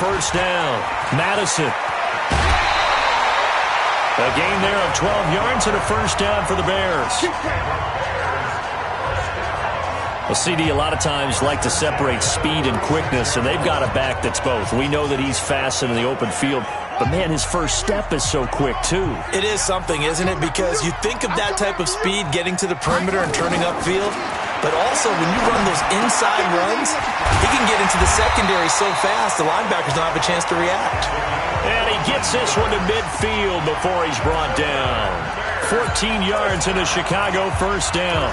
first down. Madison. A gain there of 12 yards and a first down for the Bears. Well, CD, a lot of times like to separate speed and quickness, and they've got a back that's both. We know that he's fast in the open field, but, man, his first step is so quick, too. It is something, isn't it? Because you think of that type of speed getting to the perimeter and turning upfield, but also when you run those inside runs, he can get into the secondary so fast the linebackers don't have a chance to react. And he gets this one to midfield before he's brought down. 14 yards in a Chicago first down.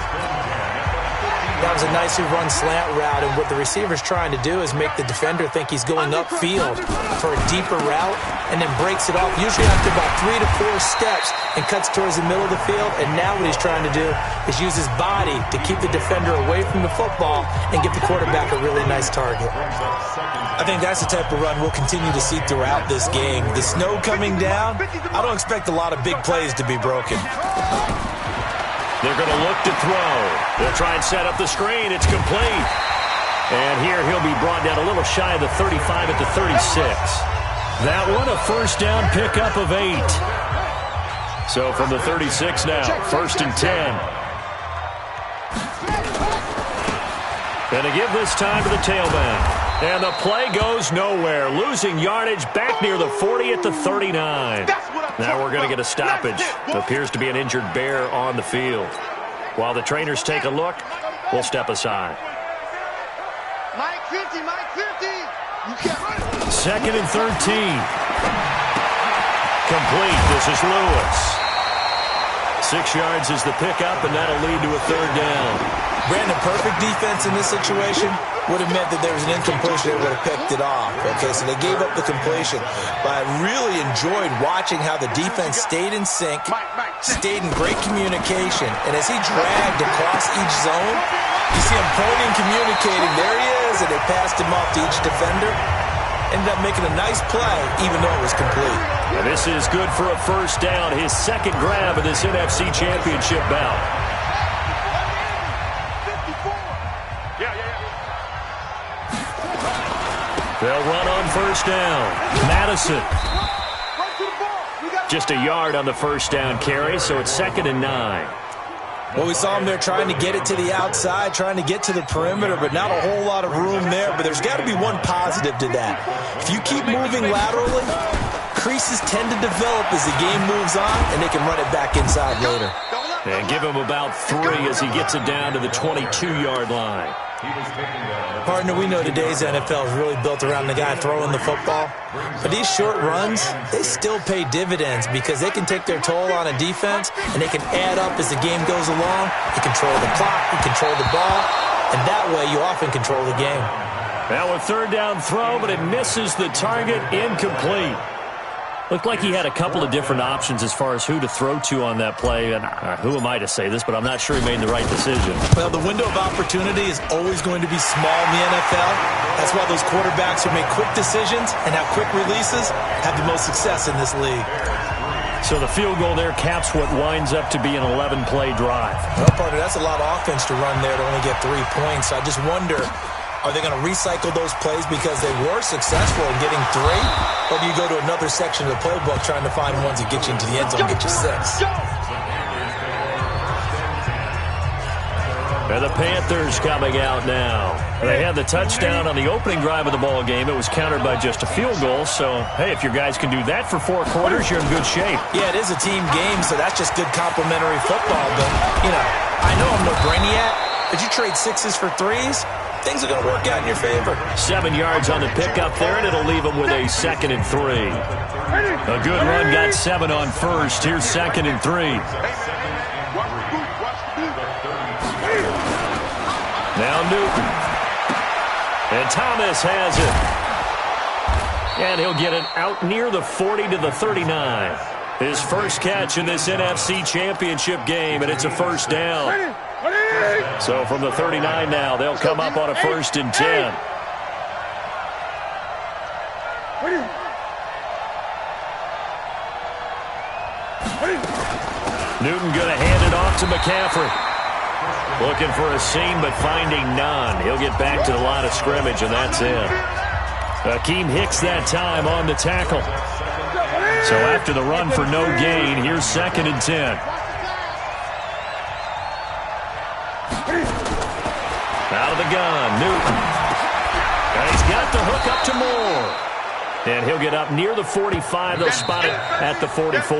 That was a nicely run slant route, and what the receiver's trying to do is make the defender think he's going upfield for a deeper route and then breaks it off, usually after about 3 to 4 steps, and cuts towards the middle of the field. And now what he's trying to do is use his body to keep the defender away from the football and give the quarterback a really nice target. I think that's the type of run we'll continue to see throughout this game. The snow coming down, I don't expect a lot of big plays to be broken. They're going to look to throw. They'll try and set up the screen. It's complete. And here he'll be brought down a little shy of the 35 at the 36. That one a first down pickup of 8. So from the 36 now, first and 10. And to give this time to the tailback. And the play goes nowhere. Losing yardage back near the 40 at the 39. Now we're going to get a stoppage. Appears to be an injured Bear on the field. While the trainers take a look, we'll step aside. Mike 50, Mike 50. Second and 13. Complete. This is Lewis. 6 yards is the pickup, and that'll lead to a third down. Brandon, perfect defense in this situation would have meant that there was an incompletion that would have picked it off. Okay, so they gave up the completion. But I really enjoyed watching how the defense stayed in sync, stayed in great communication. And as he dragged across each zone, you see him pointing, communicating. There he is, and they passed him off to each defender. Ended up making a nice play, even though it was complete. And this is good for a first down. His second grab of this NFC Championship bout. They'll run on first down. Madison. Just a yard on the first down carry, so it's second and 9. Well, we saw him there trying to get it to the outside, trying to get to the perimeter, but not a whole lot of room there. But there's got to be one positive to that. If you keep moving laterally, creases tend to develop as the game moves on, and they can run it back inside later. And give him about 3 as he gets it down to the 22-yard line. Partner, we know today's NFL is really built around the guy throwing the football. But these short runs, they still pay dividends because they can take their toll on a defense, and they can add up as the game goes along. You control the clock, you control the ball, and that way you often control the game. Now a third down throw, but it misses the target, incomplete. Looked like he had a couple of different options as far as who to throw to on that play. And who am I to say this, but I'm not sure he made the right decision. Well, the window of opportunity is always going to be small in the NFL. That's why those quarterbacks who make quick decisions and have quick releases have the most success in this league. So the field goal there caps what winds up to be an 11-play drive. Well, partner, that's a lot of offense to run there to only get 3 points. I just wonder, are they going to recycle those plays because they were successful in getting 3? Or do you go to another section of the playbook trying to find ones that get you into the end zone and get you 6? And the Panthers coming out now. They had the touchdown on the opening drive of the ball game. It was countered by just a field goal. So, hey, if your guys can do that for 4 quarters, you're in good shape. Yeah, it is a team game, so that's just good complimentary football. But, you know, I know I'm no brainiac, but you trade 6s for 3s, things are going to work out in your favor. 7 yards on the pickup there, and it'll leave them with a second and 3. A good run, got 7 on first. Here's second and 3. Now Newton. And Thomas has it. And he'll get it out near the 40 to the 39. His first catch in this NFC Championship game, and it's a first down. So from the 39 now, they'll come up on a first and 10. Newton going to hand it off to McCaffrey. Looking for a seam, but finding none. He'll get back to the line of scrimmage, and that's it. Akeem Hicks that time on the tackle. So after the run for no gain, here's 2nd and 10. Out of the gun, Newton. And he's got the hook up to Moore. And he'll get up near the 45. They'll spot it at the 44.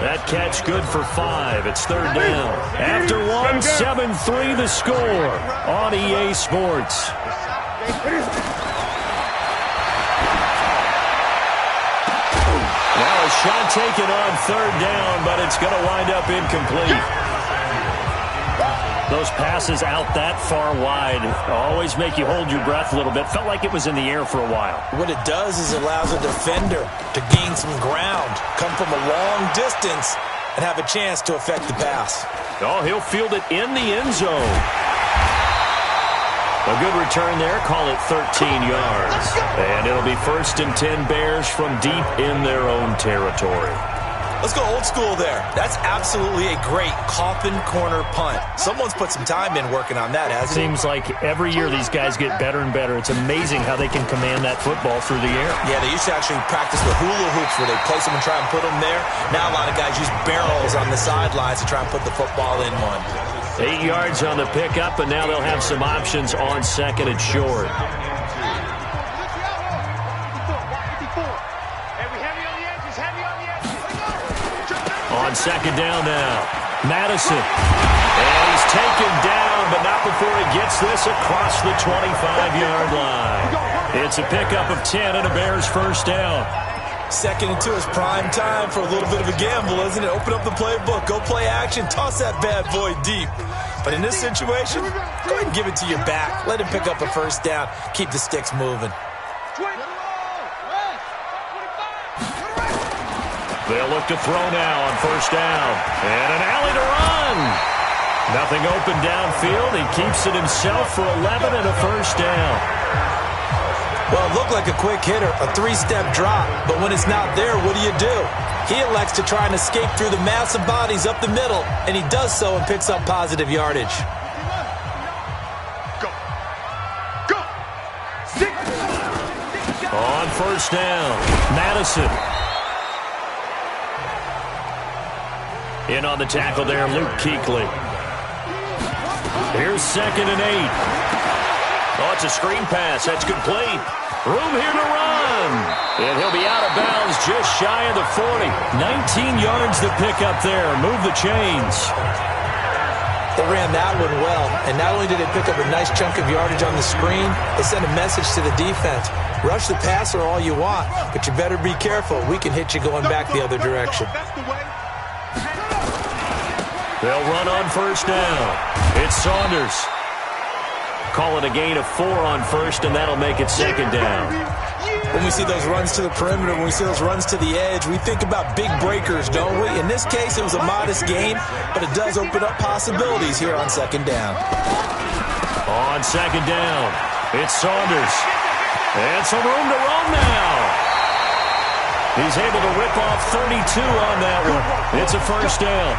That catch good for 5. It's 3rd down. After 1, 7-3 the score on EA Sports. Now a shot taken on 3rd down, but it's going to wind up incomplete. Those passes out that far wide always make you hold your breath a little bit. Felt like it was in the air for a while. What it does is allows a defender to gain some ground, come from a long distance, and have a chance to affect the pass. Oh, he'll field it in the end zone. A good return there. Call it 13 yards. And it'll be 1st and 10 Bears from deep in their own territory. Let's go old school there. That's absolutely a great coffin corner punt. Someone's put some time in working on that, hasn't he? Seems like every year these guys get better and better. It's amazing how they can command that football through the air. Yeah, they used to actually practice with hula hoops where they place them and try and put them there. Now a lot of guys use barrels on the sidelines to try and put the football in one. 8 yards on the pickup, and now they'll have some options on 2nd and short. On 2nd down now, Madison. And he's taken down, but not before he gets this across the 25-yard line. It's a pickup of 10 and a Bears 1st down. 2nd and 2 is prime time for a little bit of a gamble, isn't it? Open up the playbook, go play action, toss that bad boy deep. But in this situation, go ahead and give it to your back. Let him pick up a 1st down. Keep the sticks moving. They'll look to throw now on 1st down. And an alley to run. Nothing open downfield. He keeps it himself for 11 and a 1st down. Well, it looked like a quick hitter, a 3-step drop. But when it's not there, what do? He elects to try and escape through the massive bodies up the middle. And he does so and picks up positive yardage. Go. 6. On 1st down, Madison. In on the tackle there, Luke Kuechly. Here's 2nd and 8. Oh, it's a screen pass. That's complete. Room here to run. And he'll be out of bounds just shy of the 40. 19 yards to pick up there. Move the chains. They ran that one well. And not only did they pick up a nice chunk of yardage on the screen, they sent a message to the defense. Rush the passer all you want, but you better be careful. We can hit you going back the other direction. They'll run on 1st down. It's Saunders. Call it a gain of 4 on 1st, and that'll make it 2nd down. When we see those runs to the perimeter, when we see those runs to the edge, we think about big breakers, don't we? In this case, it was a modest gain, but it does open up possibilities here on 2nd down. On 2nd down, it's Saunders. And some room to run now. He's able to rip off 32 on that one. It's a 1st down.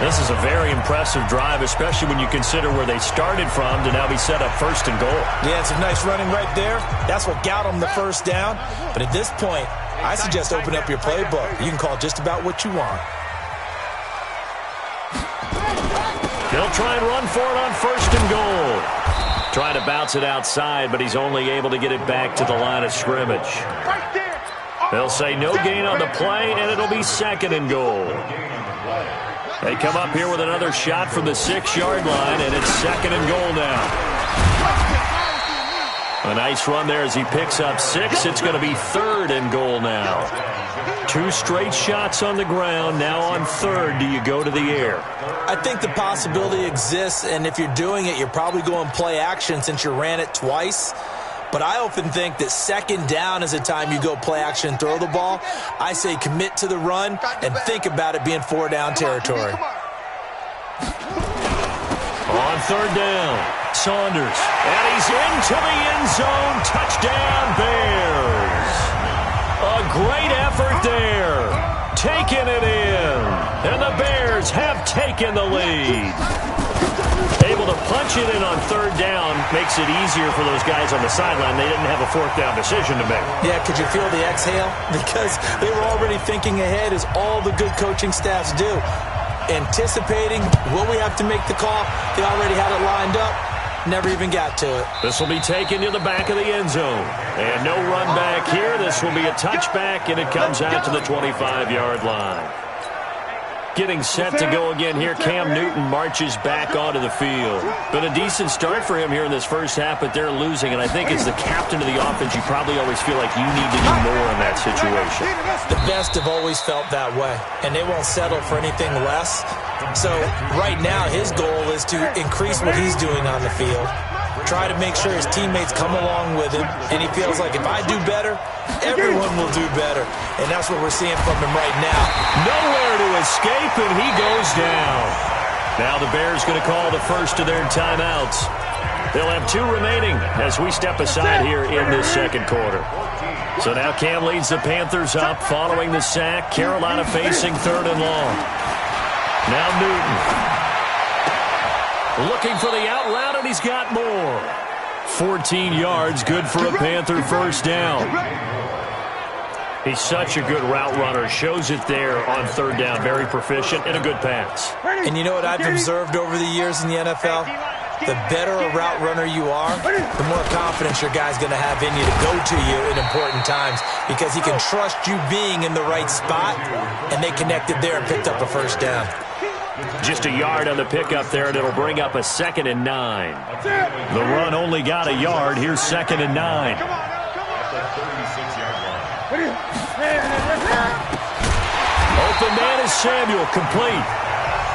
This is a very impressive drive, especially when you consider where they started from to now be set up 1st and goal. Yeah, some nice running right there. That's what got them the 1st down. But at this point, I suggest open up your playbook. You can call just about what you want. They'll try and run for it on 1st and goal. Trying to bounce it outside, but he's only able to get it back to the line of scrimmage. They'll say no gain on the play, and it'll be 2nd and goal. They come up here with another shot from the 6-yard line, and it's 2nd and goal now. A nice run there as he picks up 6. It's going to be 3rd and goal now. 2 straight shots on the ground. Now on 3rd, do you go to the air? I think the possibility exists, and if you're doing it, you're probably going play action since you ran it twice. But I often think that 2nd down is the time you go play action and throw the ball. I say commit to the run and think about it being 4-down territory. On 3rd down, Saunders. And he's into the end zone. Touchdown, Bears. A great effort there. taken it in. And the Bears have taken the lead. Able to punch it in on third down makes it easier for those guys on the sideline. They didn't have a fourth down decision to make. Yeah, could you feel the exhale? Because they were already thinking ahead, as all the good coaching staffs do. Anticipating, will we have to make the call? They already had it lined up. Never even got to it. This will be taken to the back of the end zone. And no run back here. This will be a touchback, and it comes out to the 25-yard line. Getting set to go again here. Cam Newton marches back onto the field. Been a decent start for him here in this first half, but they're losing. And I think as the captain of the offense, you probably always feel like you need to do more in that situation. The best have always felt that way, and they won't settle for anything less. So right now his goal is to increase what he's doing on the field. Try to make sure his teammates come along with him, and he feels like if I do better, everyone will do better. And that's what we're seeing from him right now. Nowhere to escape, and he goes down. Now the Bears going to call the first of their timeouts. They'll have 2 remaining as we step aside here in this second quarter. So now Cam leads the Panthers up following the sack. Carolina facing 3rd and long. Now Newton. Looking for the out route, and he's got more. 14 yards, good for a Panther first down. He's such a good route runner. Shows it there on 3rd down. Very proficient and a good pass. And you know what I've observed over the years in the NFL? The better a route runner you are, the more confidence your guy's going to have in you to go to you in important times, because he can trust you being in the right spot, and they connected there and picked up a first down. Just a yard on the pickup there, and it'll bring up a 2nd and 9. The run only got a yard. Here's 2nd and 9. Open man is Samuel, complete.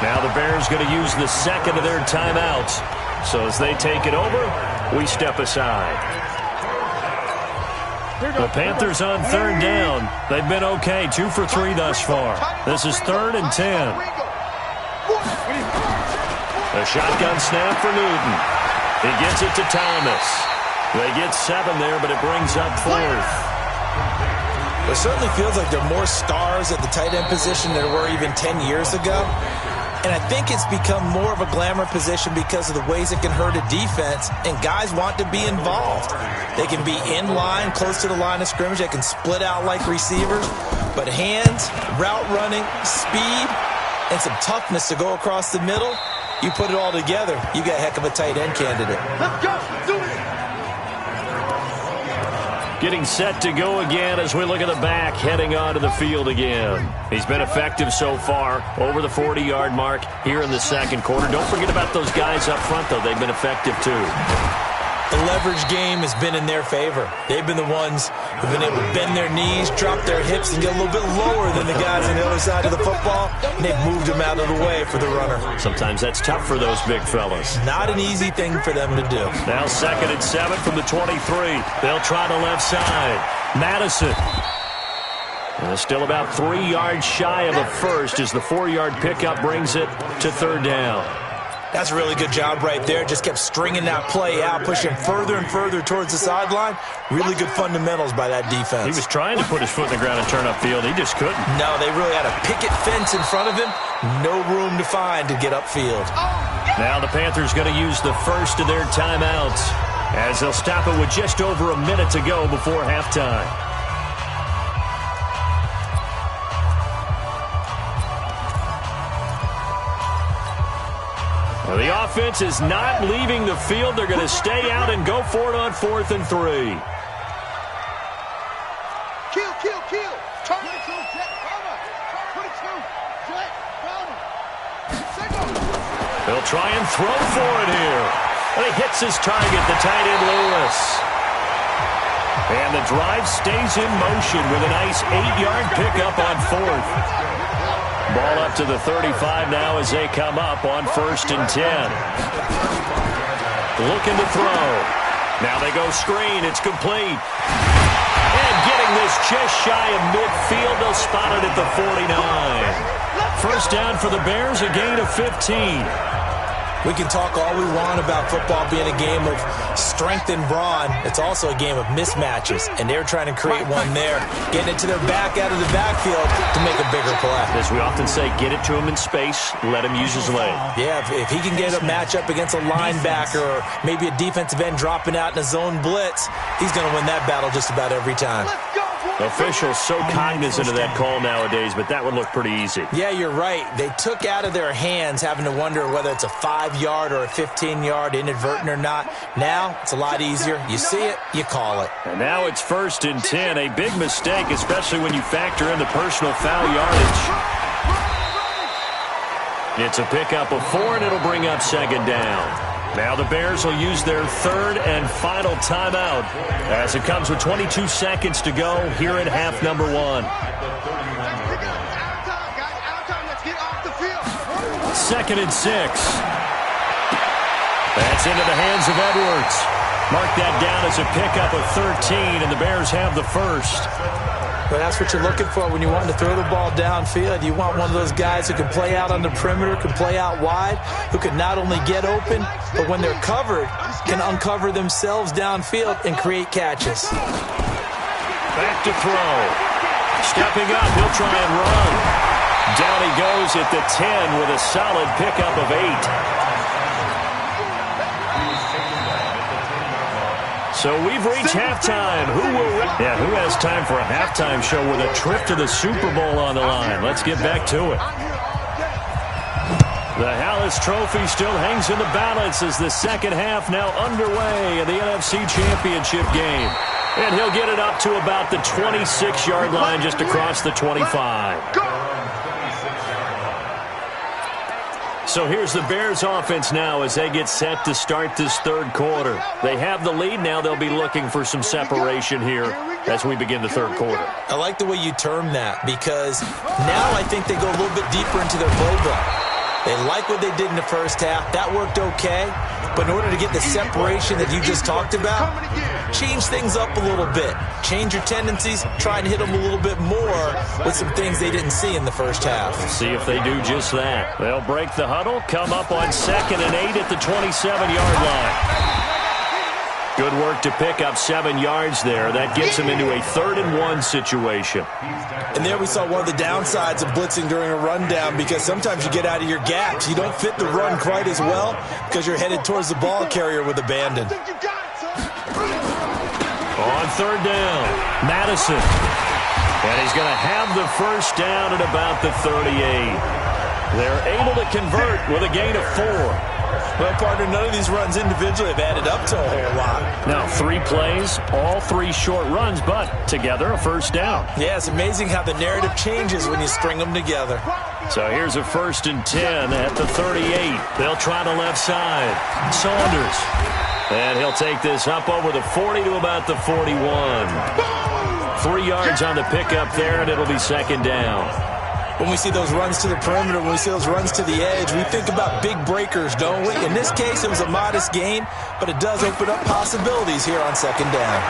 Now the Bears going to use the 2nd of their timeouts. So as they take it over, we step aside. The Panthers on 3rd down. They've been okay, 2 for 3 thus far. This is 3rd and 10. A shotgun snap for Newton. He gets it to Thomas. They get 7 there, but it brings up 4th. It certainly feels like there are more stars at the tight end position than there were even 10 years ago. And I think it's become more of a glamour position because of the ways it can hurt a defense, and guys want to be involved. They can be in line, close to the line of scrimmage. They can split out like receivers. But hands, route running, speed, and some toughness to go across the middle, you put it all together, you got a heck of a tight end candidate. Let's go. Do it. Getting set to go again as we look at the back, heading onto the field again. He's been effective so far, over the 40-yard mark here in the second quarter. Don't forget about those guys up front, though. They've been effective, too. The leverage game has been in their favor. They've been the ones who've been able to bend their knees, drop their hips, and get a little bit lower than the guys on the other side of the football. And they've moved them out of the way for the runner. Sometimes that's tough for those big fellas. Not an easy thing for them to do. Now 2nd and 7 from the 23. They'll try the left side. Madison. Still about 3 yards shy of a first as the 4-yard pickup brings it to 3rd down. That's a really good job right there. Just kept stringing that play out, pushing further and further towards the sideline. Really good fundamentals by that defense. He was trying to put his foot in the ground and turn upfield. He just couldn't. No, they really had a picket fence in front of him. No room to find to get upfield. Now the Panthers going to use the first of their timeouts as they'll stop it with just over a minute to go before halftime. The offense is not leaving the field. They're going to stay out and go for it on 4th and 3. Kill, kill, kill. Turn it to Jet Farmer. 22. Jet Farmer. They'll try and throw for it here. And he hits his target, the tight end Lewis. And the drive stays in motion with a nice 8-yard pickup on 4th. Ball up to the 35 now as they come up on 1st and 10. Looking to throw. Now they go screen. It's complete. And getting this just shy of midfield. They'll spot it at the 49. First down for the Bears, a gain of 15. We can talk all we want about football being a game of strength and brawn. It's also a game of mismatches, and they're trying to create one there, getting it to their back out of the backfield to make a bigger play. As we often say, get it to him in space, let him use his leg. Yeah, if he can get a matchup against a linebacker or maybe a defensive end dropping out in a zone blitz, he's going to win that battle just about every time. Officials so cognizant of that call nowadays, but that would look pretty easy. Yeah, you're right. They took out of their hands having to wonder whether it's a 5-yard or a 15-yard, inadvertent or not. Now, it's a lot easier. You see it, you call it. And now it's 1st and 10. A big mistake, especially when you factor in the personal foul yardage. It's a pickup of 4, and it'll bring up 2nd down. Now the Bears will use their 3rd and final timeout as it comes with 22 seconds to go here at half number 1. 2nd and 6. That's into the hands of Edwards. Mark that down as a pickup of 13, and the Bears have the first. Well, that's what you're looking for when you want to throw the ball downfield. You want one of those guys who can play out on the perimeter, can play out wide, who can not only get open, but when they're covered, can uncover themselves downfield and create catches. Back to throw. Stepping up, he'll try and run. Down he goes at the 10 with a solid pickup of 8. So we've reached halftime. Who has time for a halftime show with a trip to the Super Bowl on the line? Let's get back to it. The Hallis Trophy still hangs in the balance as the second half now underway in the NFC Championship game. And he'll get it up to about the 26-yard line just across the 25. So here's the Bears offense now as they get set to start this 3rd quarter. They have the lead. Now they'll be looking for some separation here as we begin the 3rd quarter. I like the way you term that because now I think they go a little bit deeper into their playbook. They like what they did in the first half. That worked okay. But in order to get the separation that you just talked about, change things up a little bit. Change your tendencies. Try and hit them a little bit more with some things they didn't see in the first half. See if they do just that. They'll break the huddle, come up on 2nd and 8 at the 27-yard line. Good work to pick up 7 yards there. That gets them into a 3rd and 1 situation. And there we saw one of the downsides of blitzing during a rundown because sometimes you get out of your gaps. You don't fit the run quite as well because you're headed towards the ball carrier with abandon. On 3rd down, Madison. And he's going to have the first down at about the 38. They're able to convert with a gain of 4. Well, partner, none of these runs individually have added up to a whole lot. Now, 3 plays, all 3 short runs, but together a first down. Yeah, it's amazing how the narrative changes when you string them together. So here's a 1st and 10 at the 38. They'll try the left side. Saunders. And he'll take this up over the 40 to about the 41. 3 yards on the pickup there, and it'll be 2nd down. When we see those runs to the perimeter, when we see those runs to the edge, we think about big breakers, don't we? In this case, it was a modest gain, but it does open up possibilities here on 2nd down.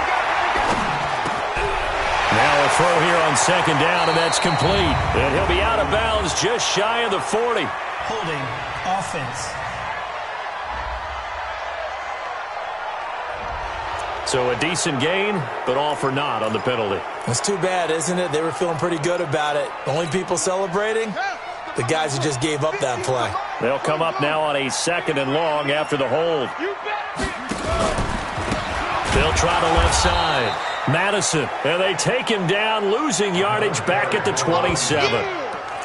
Now a throw here on 2nd down, and that's complete. And he'll be out of bounds just shy of the 40. Holding offense. So a decent gain, but all for naught on the penalty. It's too bad, isn't it? They were feeling pretty good about it. Only people celebrating? The guys who just gave up that play. They'll come up now on a 2nd and long after the hold. They'll try the left side. Madison, and they take him down, losing yardage back at the 27.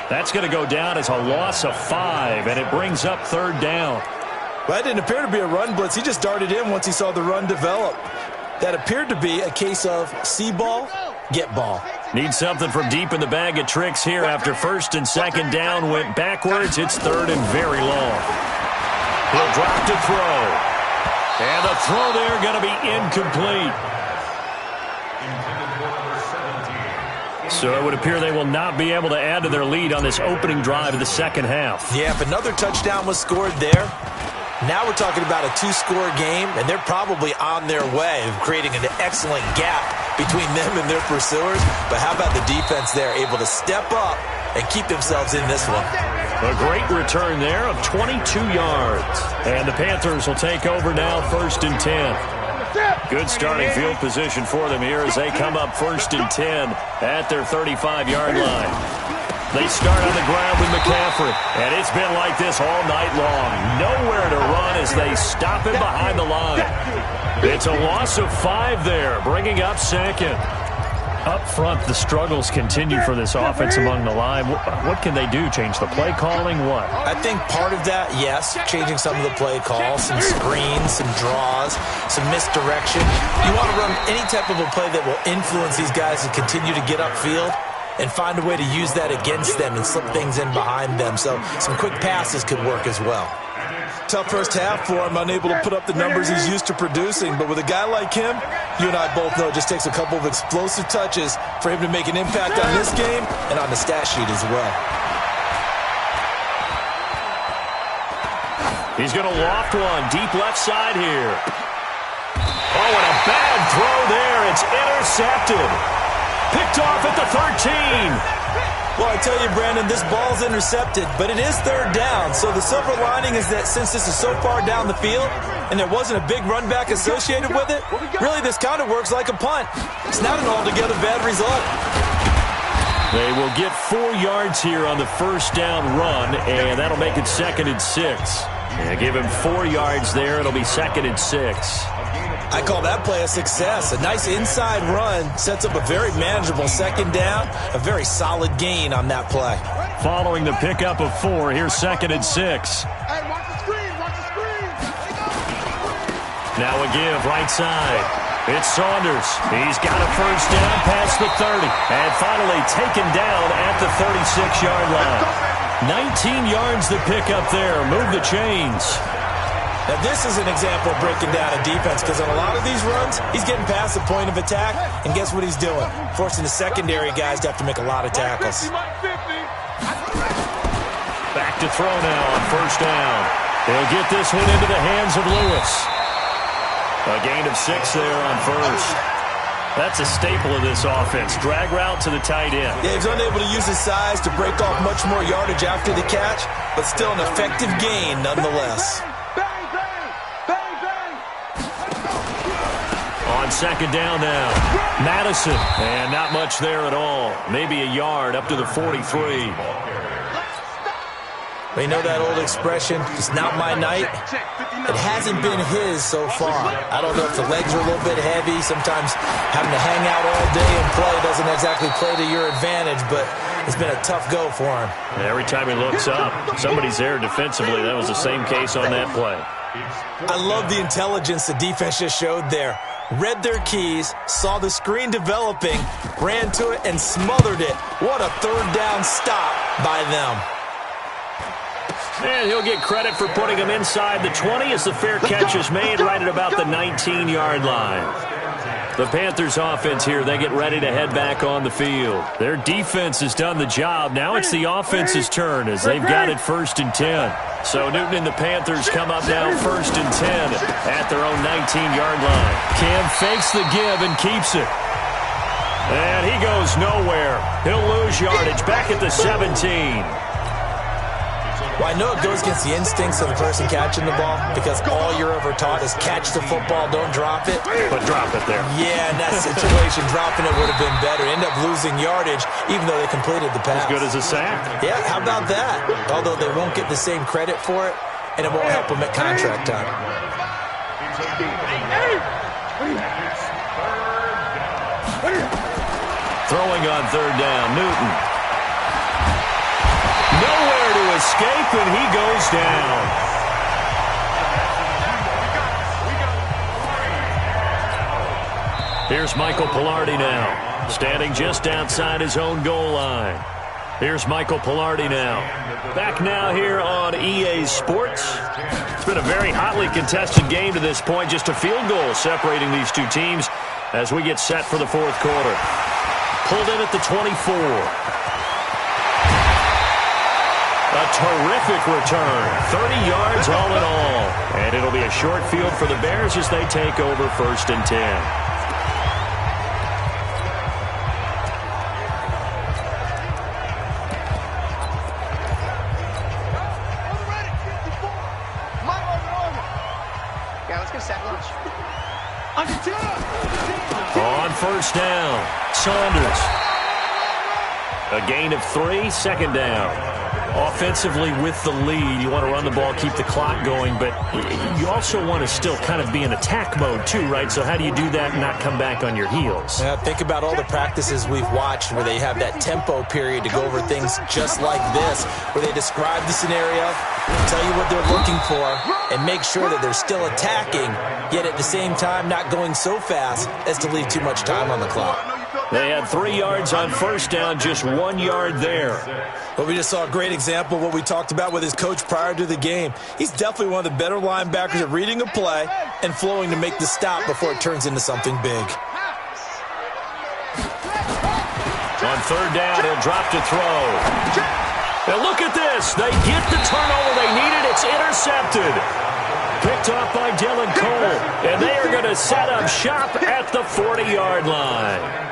That's going to go down as a loss of 5, and it brings up 3rd down. Well, that didn't appear to be a run blitz. He just darted in once he saw the run develop. That appeared to be a case of see ball, get ball. Need something from deep in the bag of tricks here after 1st and 2nd down went backwards. It's 3rd and very long. He'll drop to throw. And the throw there going to be incomplete. So it would appear they will not be able to add to their lead on this opening drive of the second half. Yeah, if another touchdown was scored there, now we're talking about a 2-score game, and they're probably on their way of creating an excellent gap between them and their pursuers. But how about the defense there, able to step up and keep themselves in this one? A great return there of 22 yards. And the Panthers will take over now, 1st and 10. Good starting field position for them here as they come up 1st and 10 at their 35-yard line. They start on the ground with McCaffrey, and it's been like this all night long. Nowhere to run as they stop him behind the line. It's a loss of 5 there, bringing up 2nd. Up front, the struggles continue for this offense among the line. What can they do? Change the play calling? What? I think part of that, yes, changing some of the play calls, some screens, some draws, some misdirection. You want to run any type of a play that will influence these guys to continue to get upfield and find a way to use that against them and slip things in behind them. So some quick passes could work as well. Tough first half for him, unable to put up the numbers he's used to producing. But with a guy like him, you and I both know it just takes a couple of explosive touches for him to make an impact on this game and on the stat sheet as well. He's going to loft one deep left side here. Oh, and a bad throw there. It's intercepted. Picked off at the 13. Well, I tell you, Brandon, this ball's intercepted, but it is 3rd down. So the silver lining is that since this is so far down the field and there wasn't a big run back associated with it, really this kind of works like a punt. It's not an altogether bad result. They will get 4 yards here on the 1st down run, and that'll make it 2nd and 6. Yeah, give him 4 yards there. It'll be 2nd and 6. I call that play a success. A nice inside run sets up a very manageable 2nd down, a very solid gain on that play. Following the pickup of 4, here's 2nd and 6. Hey, watch the screen, watch the screen. Now a give right side. It's Saunders. He's got a 1st down past the 30. And finally taken down at the 36-yard line. 19 yards the pickup there. Move the chains. Now, this is an example of breaking down a defense because on a lot of these runs, he's getting past the point of attack, and guess what he's doing? Forcing the secondary guys to have to make a lot of tackles. Back to throw now on 1st down. He'll get this one into the hands of Lewis. A gain of 6 there on 1st. That's a staple of this offense. Drag route to the tight end. Yeah, he's unable to use his size to break off much more yardage after the catch, but still an effective gain nonetheless. On 2nd down now, Madison, and not much there at all. Maybe a yard up to the 43. We know that old expression, it's not my night. It hasn't been his so far. I don't know if the legs are a little bit heavy. Sometimes having to hang out all day and play doesn't exactly play to your advantage, but it's been a tough go for him. Every time he looks up, somebody's there defensively. That was the same case on that play. I love the intelligence the defense just showed there. Read their keys, saw the screen developing, ran to it, and smothered it. What a 3rd down stop by them. And he'll get credit for putting him inside the 20 as the fair catch is made right at about the 19-yard line. The Panthers offense here, they get ready to head back on the field. Their defense has done the job. Now it's the offense's turn as they've got it 1st and 10. So Newton and the Panthers come up now 1st and 10 at their own 19-yard line. Cam fakes the give and keeps it. And he goes nowhere. He'll lose yardage back at the 17. Well, I know it goes against the instincts of the person catching the ball because all you're ever taught is catch the football, don't drop it. But drop it there. Yeah, in that situation, dropping it would have been better. End up losing yardage even though they completed the pass. As good as a sack. Yeah, how about that? Although they won't get the same credit for it, and it won't help them at contract time. Throwing on 3rd down, Newton. Nowhere to escape, and he goes down. Here's Michael Pilardi now, standing just outside his own goal line. Here's Michael Pilardi now. Back now here on EA Sports. It's been a very hotly contested game to this point. Just a field goal separating these two teams as we get set for the 4th quarter. Pulled in at the 24. A terrific return. 30 yards all in all. And it'll be a short field for the Bears as they take over 1st and 10. Yeah, let's get a sack lunch. On first down, Saunders. A gain of 3, second down. Offensively with the lead, you want to run the ball, keep the clock going, but you also want to still kind of be in attack mode too, right? So how do you do that and not come back on your heels? Yeah, think about all the practices we've watched where they have that tempo period to go over things just like this, where they describe the scenario, tell you what they're looking for, and make sure that they're still attacking, yet at the same time not going so fast as to leave too much time on the clock. They had 3 yards on first down, just 1 yard there. But we just saw a great example of what we talked about with his coach prior to the game. He's definitely one of the better linebackers at reading a play and flowing to make the stop before it turns into something big. On third down, he'll drop to throw. Now look at this. They get the turnover they needed. It's intercepted. Picked off by Dylan Cole. And they are going to set up shop at the 40-yard line.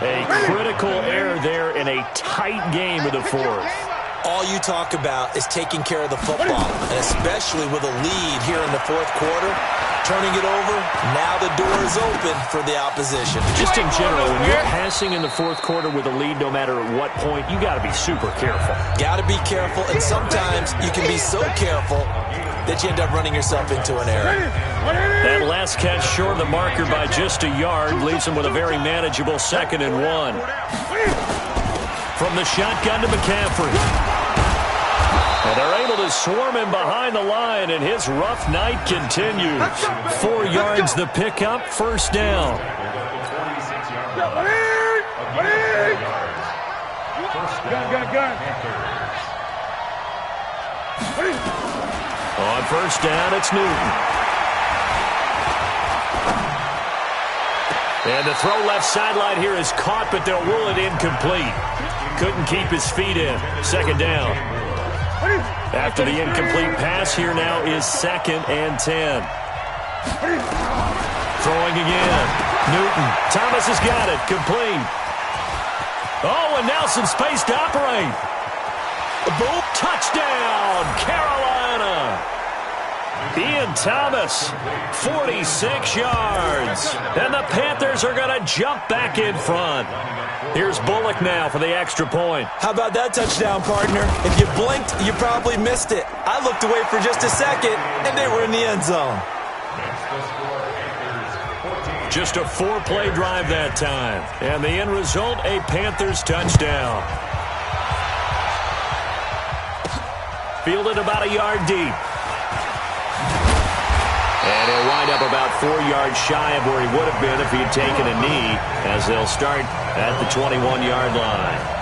A critical error there in a tight game of the fourth. All you talk about is taking care of the football, and especially with a lead here in the fourth quarter, turning it over, now the door is open for the opposition. Just in general, when you're passing in the fourth quarter with a lead, no matter at what point, you got to be super careful. Got to be careful, and sometimes you can be so careful that you end up running yourself into an error. That last catch short of the marker by just a yard leaves him with a very manageable 2nd and 1. From the shotgun to McCaffrey. And they're able to swarm him behind the line, and his rough night continues. 4 yards the pickup, first down. On first down, it's Newton. And the throw left sideline here is caught, but they'll rule it incomplete. Couldn't keep his feet in. 2nd down. After the incomplete pass, here now is 2nd and 10. Throwing again. Newton. Thomas has got it. Complete. Oh, and Nelson space to operate. Boom. Touchdown, Carolina. Ian Thomas, 46 yards. And the Panthers are going to jump back in front. Here's Bullock now for the extra point. How about that touchdown, partner? If you blinked, you probably missed it. I looked away for just a second, and they were in the end zone. Just a 4-play drive that time. And the end result, a Panthers touchdown. Fielded about a yard deep. And he'll wind up about 4 yards shy of where he would have been if he had taken a knee, as they'll start at the 21-yard line.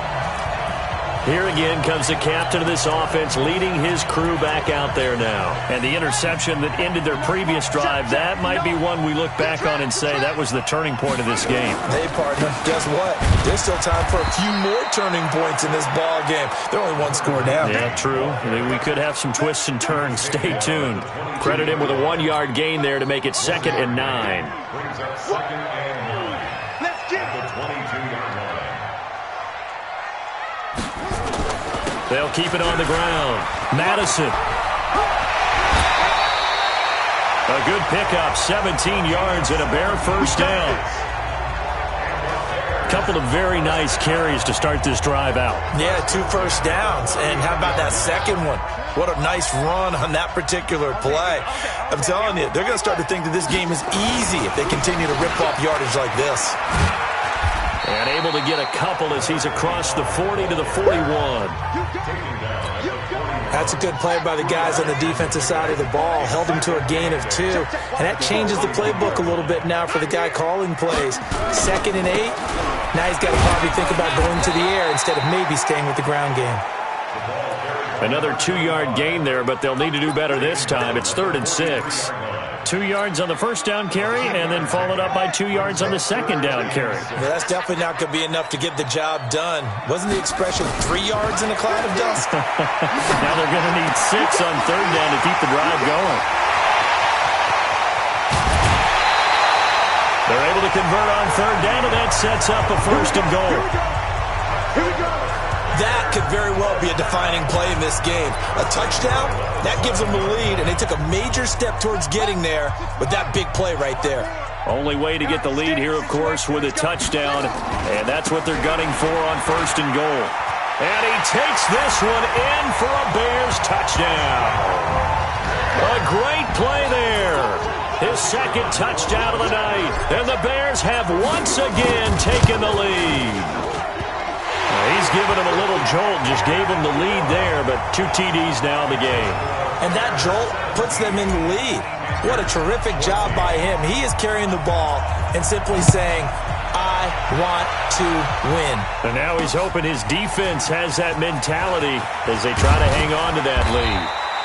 Here again comes the captain of this offense, leading his crew back out there now. And the interception that ended their previous drive, that might be one we look back on and say that was the turning point of this game. Hey, partner, guess what? There's still time for a few more turning points in this ball game. They're only 1 score down. Yeah, true. We could have some twists and turns. Stay tuned. Credit him with a 1-yard gain there to make it 2nd and 9. Let's get it. They'll keep it on the ground. Madison. A good pickup, 17 yards and a bare first down. Couple of very nice carries to start this drive out. Yeah, 2 first downs. And how about that second one? What a nice run on that particular play. I'm telling you, they're going to start to think that this game is easy if they continue to rip off yardage like this. And able to get a couple as he's across the 40 to the 41. That's a good play by the guys on the defensive side of the ball. Held him to a gain of 2. And that changes the playbook a little bit now for the guy calling plays. 2nd and 8. Now he's got to probably think about going to the air instead of maybe staying with the ground game. Another 2-yard gain there, but they'll need to do better this time. It's 3rd and 6. 2 yards on the first down carry, and then followed up by 2 yards on the second down carry. Yeah, that's definitely not going to be enough to get the job done. Wasn't the expression 3 yards in a cloud of dust? Now they're going to need 6 on third down to keep the drive going. They're able to convert on third down, and that sets up a 1st and goal. Here we go. That could very well be a defining play in this game. A touchdown, that gives them the lead, and they took a major step towards getting there with that big play right there. Only way to get the lead here, of course, with a touchdown, and that's what they're gunning for on 1st and goal. And he takes this one in for a Bears touchdown. A great play there. His 2nd touchdown of the night, and the Bears have once again taken the lead. He's given him a little jolt, just gave him the lead there, but 2 TDs now in the game. And that jolt puts them in the lead. What a terrific job by him. He is carrying the ball and simply saying, I want to win. And now he's hoping his defense has that mentality as they try to hang on to that lead.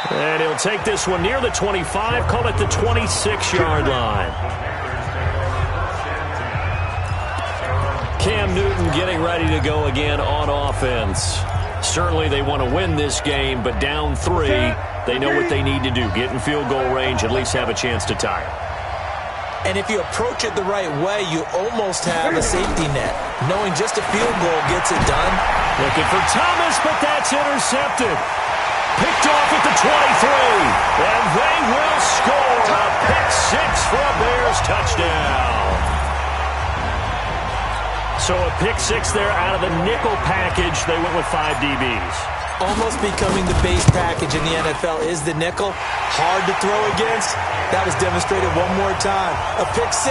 And he'll take this one near the 25, call it the 26-yard line. Cam Newton getting ready to go again on offense. Certainly they want to win this game, but down 3, they know what they need to do. Get in field goal range, at least have a chance to tie it. And if you approach it the right way, you almost have a safety net. Knowing just a field goal gets it done. Looking for Thomas, but that's intercepted. Picked off at the 23. And they will score a pick 6 for a Bears touchdown. So a pick 6 there out of the nickel package. They went with 5 DBs. Almost becoming the base package in the NFL is the nickel. Hard to throw against. That was demonstrated one more time. A pick 6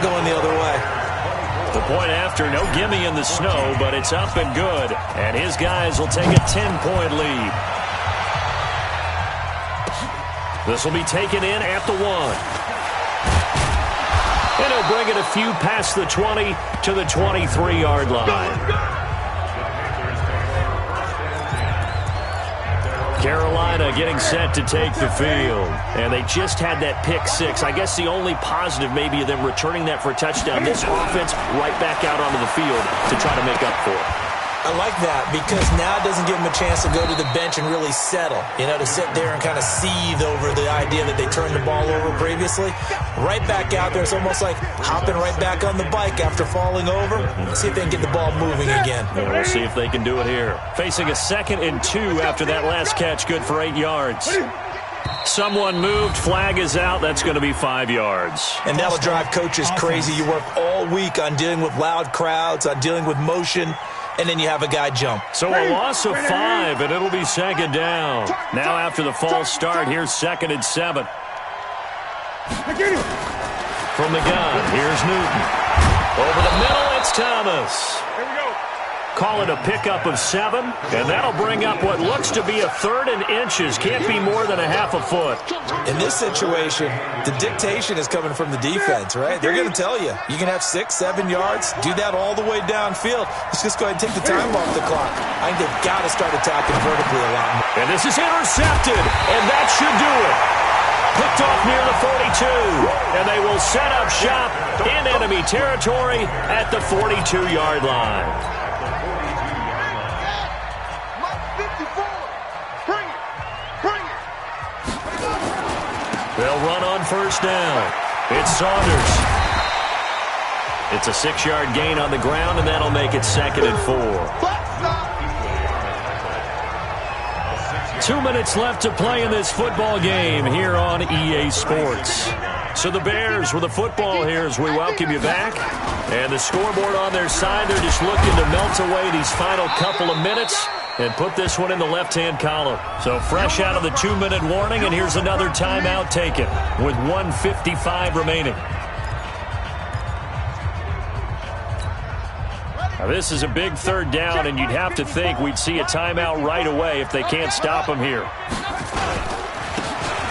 going the other way. The point after, no gimme in the snow, but it's up and good. And his guys will take a 10-point lead. This will be taken in at the 1. And he'll bring it a few past the 20 to the 23-yard line. Carolina getting set to take the field. And they just had that pick 6. I guess the only positive maybe of them returning that for a touchdown. This offense right back out onto the field to try to make up for it. I like that because now it doesn't give them a chance to go to the bench and really settle. You know, to sit there and kind of seethe over the idea that they turned the ball over previously. Right back out there. It's almost like hopping right back on the bike after falling over. Let's see if they can get the ball moving again. And we'll see if they can do it here. Facing a 2nd and 2 after that last catch. Good for 8 yards. Someone moved. Flag is out. That's going to be 5 yards. And that'll drive coaches crazy. You work all week on dealing with loud crowds, on dealing with motion, and then you have a guy jump. So a loss of 5, and it'll be 2nd down. Now after the false start, here's 2nd and 7. From the gun, here's Newton. Over the middle, it's Thomas. Here we go. Call it a pickup of 7, and that'll bring up what looks to be a 3rd and inches. Can't be more than a half a foot. In this situation, the dictation is coming from the defense, right? They're going to tell you, you can have 6, 7 yards, do that all the way downfield. Let's just go ahead and take the time off the clock. I think they've got to start attacking vertically a lot more. And this is intercepted, and that should do it. Picked off near the 42, and they will set up shop in enemy territory at the 42-yard line. They'll run on 1st down. It's Saunders. It's a 6-yard gain on the ground, and that'll make it 2nd and 4. 2 minutes left to play in this football game here on EA Sports. So the Bears with the football here as we welcome you back. And the scoreboard on their side, they're just looking to melt away these final couple of minutes and put this one in the left-hand column. So fresh out of the 2-minute warning, and here's another timeout taken with 1:55 remaining. Now this is a big 3rd down, and you'd have to think we'd see a timeout right away if they can't stop him here.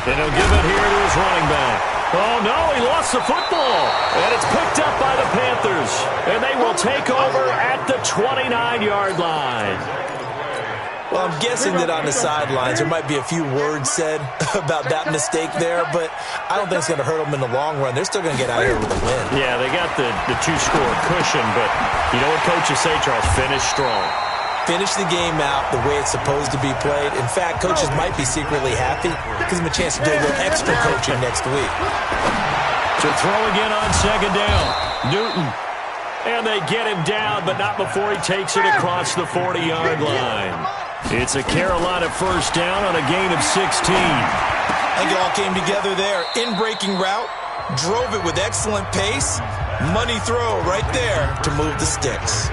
And he'll give it here to his running back. Oh, no, he lost the football. And it's picked up by the Panthers. And they will take over at the 29-yard line. Well, I'm guessing that on the sidelines there might be a few words said about that mistake there, but I don't think it's going to hurt them in the long run. They're still going to get out here with a win. Yeah, they got the 2-score cushion, but you know what coaches say, Charles? Finish strong. Finish the game out the way it's supposed to be played. In fact, coaches might be secretly happy. It gives them a chance to do a little extra coaching next week. To throw again on 2nd down. Newton. And they get him down, but not before he takes it across the 40-yard line. It's a Carolina first down on a gain of 16. I think it all came together there. In-breaking route, drove it with excellent pace. Money throw right there to move the sticks.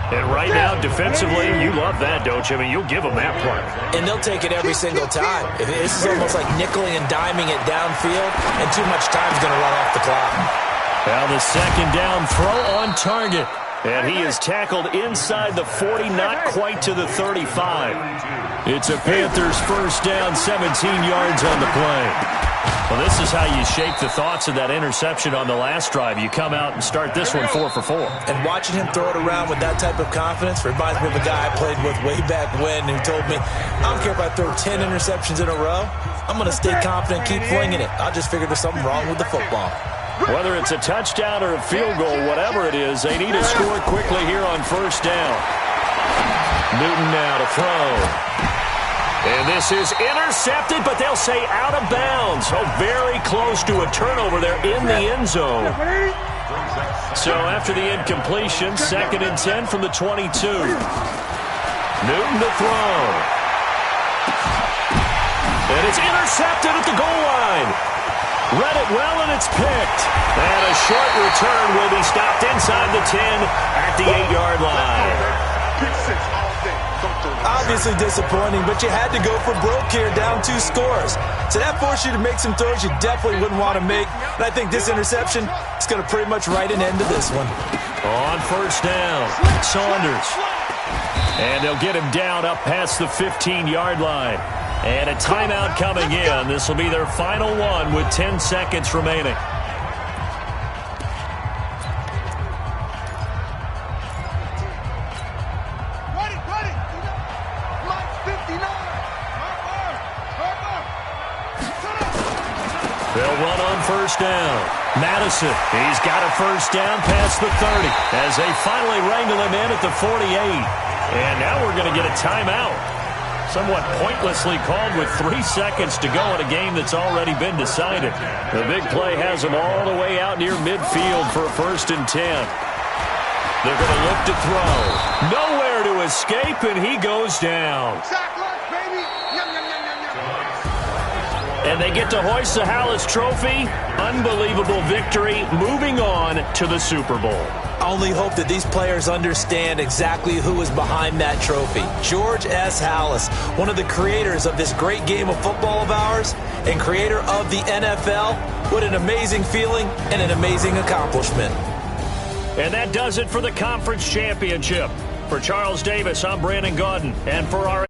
And right now, defensively, you love that, don't you? I mean, you'll give them that part. And they'll take it every single time. This is almost like nickeling and diming it downfield, and too much time's going to run off the clock. Now the second down throw on target. And he is tackled inside the 40, not quite to the 35. It's a Panthers first down, 17 yards on the play. Well, this is how you shake the thoughts of that interception on the last drive. You come out and start this one 4 for 4. And watching him throw it around with that type of confidence reminds me of a guy I played with way back when who told me, I don't care if I throw 10 interceptions in a row. I'm going to stay confident, keep flinging it. I just figured there's something wrong with the football. Whether it's a touchdown or a field goal, whatever it is, they need to score quickly here on first down. Newton now to throw. And this is intercepted, but they'll say out of bounds. Oh, very close to a turnover there in the end zone. So after the incompletion, 2nd and 10 from the 22. Newton to throw. And it's intercepted at the goal line. Read it well, and it's picked. And a short return will be stopped inside the 10 at the 8-yard line. Obviously disappointing, but you had to go for broke here, down 2 scores. So that forced you to make some throws you definitely wouldn't want to make. And I think this interception is going to pretty much write an end to this one. On first down, Saunders. And they'll get him down up past the 15-yard line. And a timeout coming in. This will be their final one with 10 seconds remaining. They'll run on first down. Madison, he's got a first down past the 30 as they finally wrangle him in at the 48. And now we're going to get a timeout. Somewhat pointlessly called with 3 seconds to go in a game that's already been decided. The big play has them all the way out near midfield for a 1st and 10. They're going to look to throw. Nowhere to escape, and he goes down. And they get to hoist the Hallis Trophy. Unbelievable victory, moving on to the Super Bowl. I only hope that these players understand exactly who is behind that trophy. George S. Hallis, one of the creators of this great game of football of ours and creator of the NFL. What an amazing feeling and an amazing accomplishment. And that does it for the conference championship. For Charles Davis, I'm Brandon Gaudin. And for our